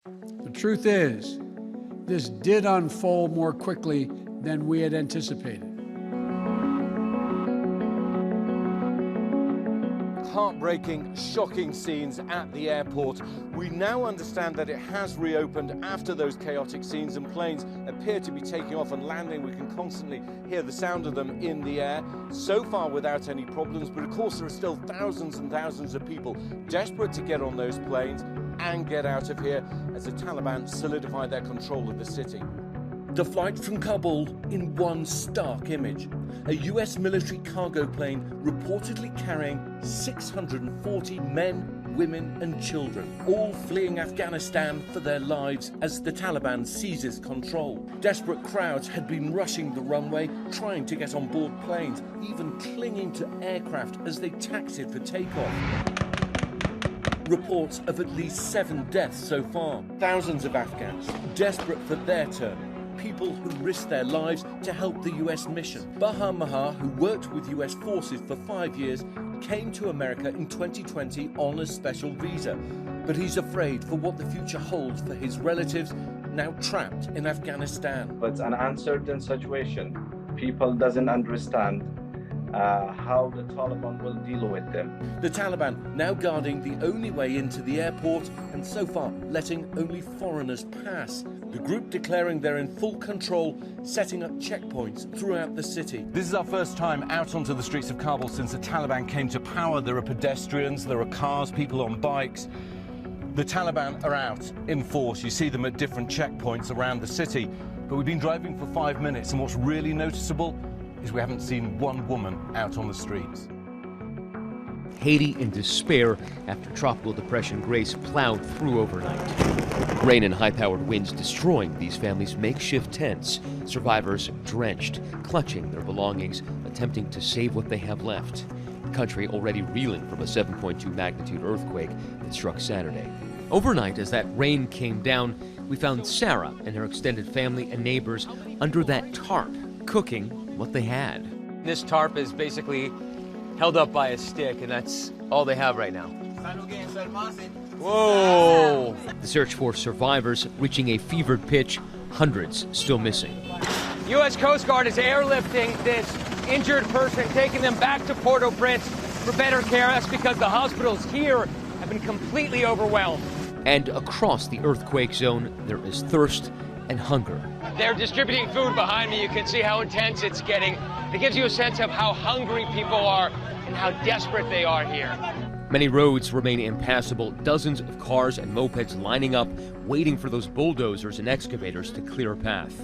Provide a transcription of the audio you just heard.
The truth is, this did unfold more quickly than we had anticipated. Heartbreaking, shocking scenes at the airport. We now understand that it has reopened after those chaotic scenes, and planes appear to be taking off and landing. We can constantly hear the sound of them in the air, so far without any problems, but of course there are still thousands and thousands of people desperate to get on those planes and get out of here as the Taliban solidify their control of the city. The flight from Kabul in one stark image. A US military cargo plane reportedly carrying 640 men, women and children, all fleeing Afghanistan for their lives as the Taliban seizes control. Desperate crowds had been rushing the runway, trying to get on board planes, even clinging to aircraft as they taxied for takeoff. Reports of at least 7 deaths so far. Thousands of Afghans desperate for their turn. People who risked their lives to help the US mission. Baha Mahar, who worked with US forces for 5 years, came to America in 2020 on a special visa. But he's afraid for what the future holds for his relatives now trapped in Afghanistan. It's an uncertain situation. People doesn't understand how the Taliban will deal with them. The Taliban now guarding the only way into the airport and so far letting only foreigners pass. The group declaring they're in full control, setting up checkpoints throughout the city. This is our first time out onto the streets of Kabul since the Taliban came to power. There are pedestrians, there are cars, people on bikes. The Taliban are out in force. You see them at different checkpoints around the city. But we've been driving for 5 minutes, and what's really noticeable is we haven't seen one woman out on the streets. Haiti in despair after Tropical Depression Grace plowed through overnight. Rain and high-powered winds destroying these families' makeshift tents. Survivors drenched, clutching their belongings, attempting to save what they have left. The country already reeling from a 7.2 magnitude earthquake that struck Saturday. Overnight, as that rain came down, we found Sarah and her extended family and neighbors under that tarp, cooking what they had. This tarp is basically held up by a stick, and that's all they have right now. Whoa! The search for survivors reaching a fevered pitch, hundreds still missing. U.S. Coast Guard is airlifting this injured person, taking them back to Port-au-Prince for better care. That's because the hospitals here have been completely overwhelmed. And across the earthquake zone, there is thirst and hunger. They're distributing food behind me. You can see how intense it's getting. It gives you a sense of how hungry people are and how desperate they are here. Many roads remain impassable, dozens of cars and mopeds lining up, waiting for those bulldozers and excavators to clear a path.